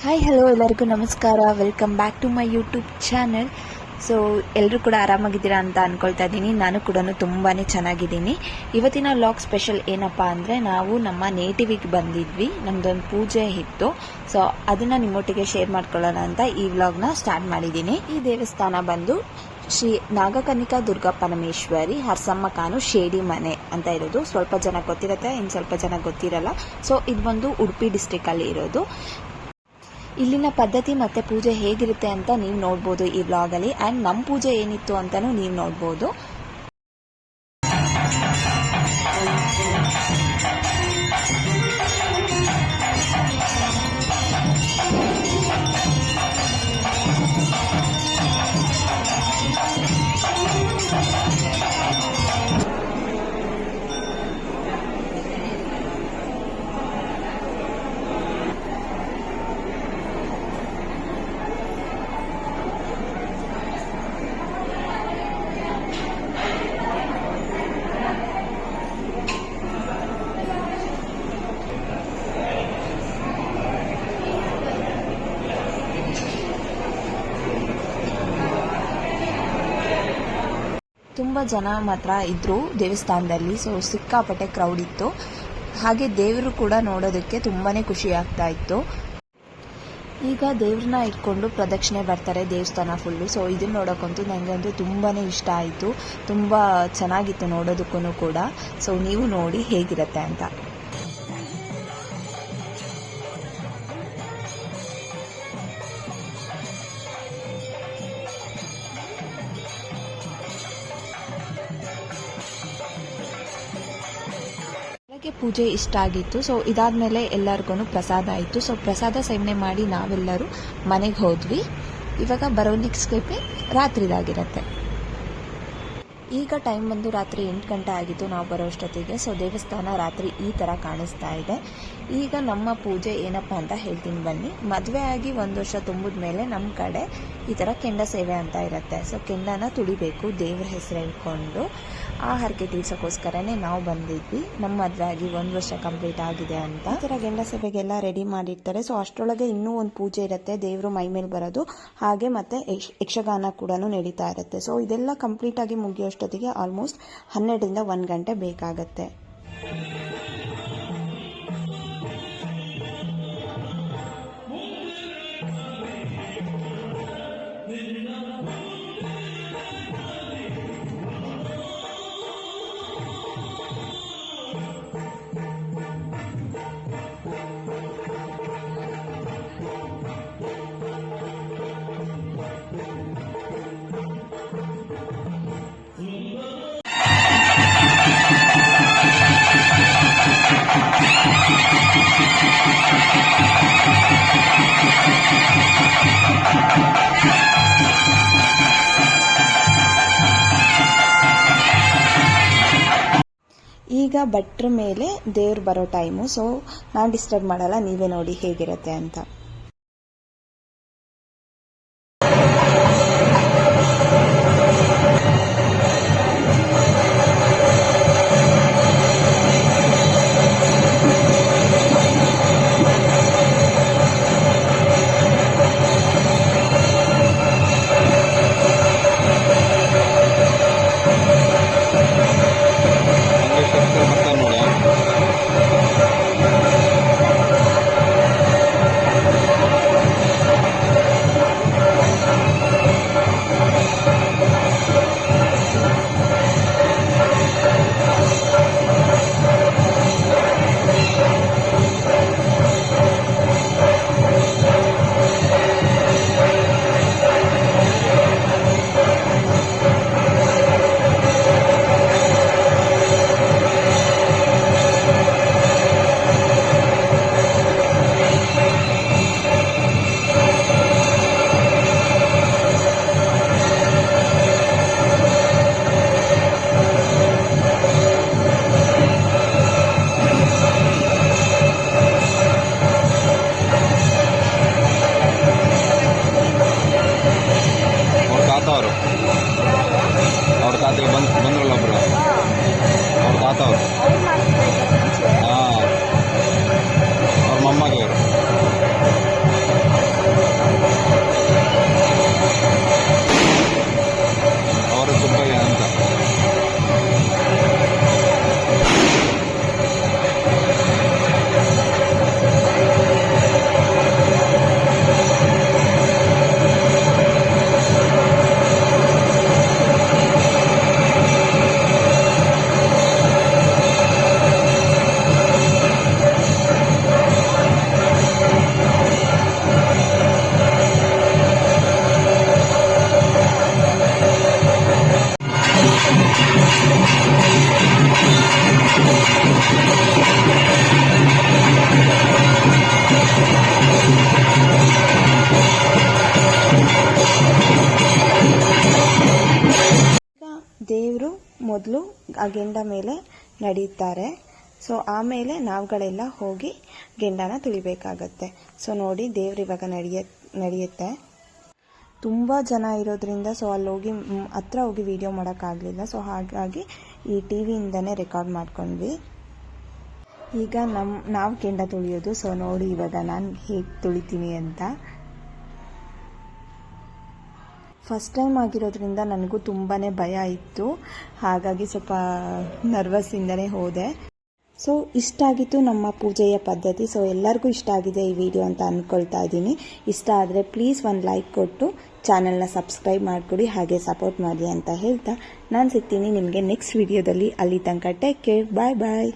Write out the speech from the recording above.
Hi hello ಎಲ್ಲರಿಗೂ ನಮಸ್ಕಾರ. Welcome back to my YouTube channel. So ಎಲ್ಲರೂ ಕೂಡ ಆರಾಮಾಗಿದ್ದೀರಾ ಅಂತ ಅಂದ್ಕೊಳ್ತಾ ಇದ್ದೀನಿ. ನಾನು ಕೂಡ ತುಂಬಾ ಚೆನ್ನಾಗಿದ್ದೀನಿ. ಇವತ್ತಿನ ವ್ಲಾಗ್ ಸ್ಪೆಷಲ್ ಏನಪ್ಪ ಅಂದರೆ, ನಾವು ನಮ್ಮ ನೇಟಿವಿಗೆ ಬಂದಿದ್ವಿ. ನಮ್ಮದೊಂದು ಪೂಜೆ ಇತ್ತು. ಸೊ ಅದನ್ನು ನಿಮ್ಮೊಟ್ಟಿಗೆ ಶೇರ್ ಮಾಡ್ಕೊಳ್ಳೋಣ ಅಂತ ಈ ವ್ಲಾಗ್ನ ಸ್ಟಾರ್ಟ್ ಮಾಡಿದ್ದೀನಿ. ಈ ದೇವಸ್ಥಾನ ಬಂದು ಶ್ರೀ ನಾಗಕನ್ನಿಕಾ ದುರ್ಗಾ ಪರಮೇಶ್ವರಿ ಹರ್ಸಮ್ಮ ಕಾನು ಶೇಡಿ ಮನೆ ಅಂತ ಇರೋದು. ಸ್ವಲ್ಪ ಜನ ಗೊತ್ತಿರುತ್ತೆ, ಇನ್ನು ಸ್ವಲ್ಪ ಜನ ಗೊತ್ತಿರಲ್ಲ. ಸೊ ಇದು ಬಂದು ಉಡುಪಿ ಡಿಸ್ಟ್ರಿಕ್ಟಲ್ಲಿ ಇರೋದು. ಇಲ್ಲಿನ ಪದ್ಧತಿ ಮತ್ತು ಪೂಜೆ ಹೇಗಿರುತ್ತೆ ಅಂತ ನೀವು ನೋಡ್ಬೋದು ಈ ವ್ಲಾಗಲ್ಲಿ. ಆ್ಯಂಡ್ ನಮ್ಮ ಪೂಜೆ ಏನಿತ್ತು ಅಂತಲೂ ನೀವು ನೋಡ್ಬೋದು. ತುಂಬ ಜನ ಮಾತ್ರ ಇದ್ದರು ದೇವಸ್ಥಾನದಲ್ಲಿ. ಸೊ ಸಿಕ್ಕಾಪಟ್ಟೆ ಕ್ರೌಡ್ ಇತ್ತು. ಹಾಗೆ ದೇವರು ಕೂಡ ನೋಡೋದಕ್ಕೆ ತುಂಬಾ ಖುಷಿ ಆಗ್ತಾ ಇತ್ತು. ಈಗ ದೇವ್ರನ್ನ ಇಟ್ಕೊಂಡು ಪ್ರದಕ್ಷಿಣೆ ಬರ್ತಾರೆ ದೇವಸ್ಥಾನ ಫುಲ್ಲು. ಸೊ ಇದನ್ನು ನೋಡೋಕ್ಕಂತೂ ನನಗಂತೂ ತುಂಬಾ ಇಷ್ಟ ಆಯಿತು. ತುಂಬ ಚೆನ್ನಾಗಿತ್ತು ನೋಡೋದಕ್ಕೂ ಕೂಡ. ಸೊ ನೀವು ನೋಡಿ ಹೇಗಿರುತ್ತೆ ಅಂತ. ಪೂಜೆ ಇಷ್ಟ ಆಗಿತ್ತು. ಸೊ ಇದಾದಮೇಲೆ ಎಲ್ಲರಿಗೂ ಪ್ರಸಾದ ಆಯಿತು. ಸೊ ಪ್ರಸಾದ ಸೇವನೆ ಮಾಡಿ ನಾವೆಲ್ಲರೂ ಮನೆಗೆ ಹೋದ್ವಿ. ಇವಾಗ ಬರೋ ನೆಕ್ಸ್ಟ್ ರಾತ್ರಿದಾಗಿರುತ್ತೆ. ಈಗ ಟೈಮ್ ಬಂದು ರಾತ್ರಿ 8 ಗಂಟೆ ಆಗಿತ್ತು ನಾವು ಬರೋ ಅಷ್ಟೊತ್ತಿಗೆ. ಸೊ ದೇವಸ್ಥಾನ ರಾತ್ರಿ ಈ ಥರ ಕಾಣಿಸ್ತಾ ಇದೆ. ಈಗ ನಮ್ಮ ಪೂಜೆ ಏನಪ್ಪ ಅಂತ ಹೇಳ್ತೀನಿ ಬನ್ನಿ. ಮದುವೆ ಆಗಿ 1 ವರ್ಷ ತುಂಬಿದ ಮೇಲೆ ನಮ್ಮ ಕಡೆ ಈ ಥರ ಕೆಂಡ ಸೇವೆ ಅಂತ ಇರುತ್ತೆ. ಸೊ ಕೆಂಡನ ತುಳಿಬೇಕು ದೇವ್ರ ಹೆಸರು ಹೇಳ್ಕೊಂಡು. ಆ ಹರಕೆ ತೀರ್ಸೋಕ್ಕೋಸ್ಕರನೇ ನಾವು ಬಂದಿದ್ವಿ. ನಮ್ಮ ಮದುವೆ ಆಗಿ 1 ವರ್ಷ ಕಂಪ್ಲೀಟ್ ಆಗಿದೆ ಅಂತ. ಈ ಥರ ಕೆಂಡ ಸೇವೆಗೆಲ್ಲ ರೆಡಿ ಮಾಡಿರ್ತಾರೆ. ಸೊ ಅಷ್ಟರೊಳಗೆ ಇನ್ನೂ ಒಂದು ಪೂಜೆ ಇರುತ್ತೆ, ದೇವರು ಮೈ ಮೇಲೆ ಬರೋದು. ಹಾಗೆ ಮತ್ತೆ ಯಕ್ಷಗಾನ ಕೂಡ ನಡೀತಾ ಇರುತ್ತೆ. ಸೊ ಇದೆಲ್ಲ ಕಂಪ್ಲೀಟಾಗಿ ಮುಗಿಯೋಷ್ಟೊತ್ತಿಗೆ ಆಲ್ಮೋಸ್ಟ್ 12ರಿಂದ 1 ಗಂಟೆ ಬೇಕಾಗತ್ತೆ. ಈಗ ಭಟ್ರ ಮೇಲೆ ದೇವ್ರು ಬರೋ ಟೈಮು. ಸೊ ನಾನು ಡಿಸ್ಟರ್ಬ್ ಮಾಡಲ್ಲ, ನೀವೇ ನೋಡಿ ಹೇಗಿರುತ್ತೆ ಅಂತ. ಮೊದಲು ಆ ಗೆಂಡ ಮೇಲೆ ನಡೀತಾರೆ. ಸೊ ಆಮೇಲೆ ನಾವುಗಳೆಲ್ಲ ಹೋಗಿ ಗೆಂಡನ ತುಳಿಬೇಕಾಗತ್ತೆ. ಸೊ ನೋಡಿ ದೇವ್ರು ಇವಾಗ ನಡೆಯುತ್ತೆ. ತುಂಬ ಜನ ಇರೋದ್ರಿಂದ ಸೊ ಅಲ್ಲಿ ಹೋಗಿ ಹತ್ರ ಹೋಗಿ ವಿಡಿಯೋ ಮಾಡೋಕ್ಕಾಗಲಿಲ್ಲ. ಸೊ ಹಾಗಾಗಿ ಈ ಟಿ ವಿಯಿಂದನೇ ರೆಕಾರ್ಡ್ ಮಾಡ್ಕೊಂಡ್ವಿ. ಈಗ ನಾವು ಗೆಂಡ ತುಳಿಯೋದು. ಸೊ ನೋಡಿ ಇವಾಗ ನಾನು ಹೇಗೆ ತುಳಿತೀನಿ ಅಂತ. ಫಸ್ಟ್ ಟೈಮ್ ಆಗಿರೋದ್ರಿಂದ ನನಗೂ ತುಂಬಾ ಭಯ ಇತ್ತು. ಹಾಗಾಗಿ ಸ್ವಲ್ಪ ನರ್ವಸ್ಸಿಂದನೇ ಹೋದೆ. ಸೊ ಇಷ್ಟ ಆಗಿತ್ತು ನಮ್ಮ ಪೂಜೆಯ ಪದ್ಧತಿ. ಸೊ ಎಲ್ಲರಿಗೂ ಇಷ್ಟ ಆಗಿದೆ ಈ ವಿಡಿಯೋ ಅಂತ ಅಂದ್ಕೊಳ್ತಾ ಇದ್ದೀನಿ. ಇಷ್ಟ ಆದರೆ ಪ್ಲೀಸ್ ಒಂದು ಲೈಕ್ ಕೊಟ್ಟು ಚಾನಲ್ನ ಸಬ್ಸ್ಕ್ರೈಬ್ ಮಾಡಿಕೊಡಿ, ಹಾಗೆ ಸಪೋರ್ಟ್ ಮಾಡಿ ಅಂತ ಹೇಳ್ತಾ ನಾನು ಸಿಗ್ತೀನಿ ನಿಮಗೆ ನೆಕ್ಸ್ಟ್ ವಿಡಿಯೋದಲ್ಲಿ. ಅಲ್ಲಿ ತನಕ ಟೇಕ್ ಕೇರ್, ಬಾಯ್ ಬಾಯ್.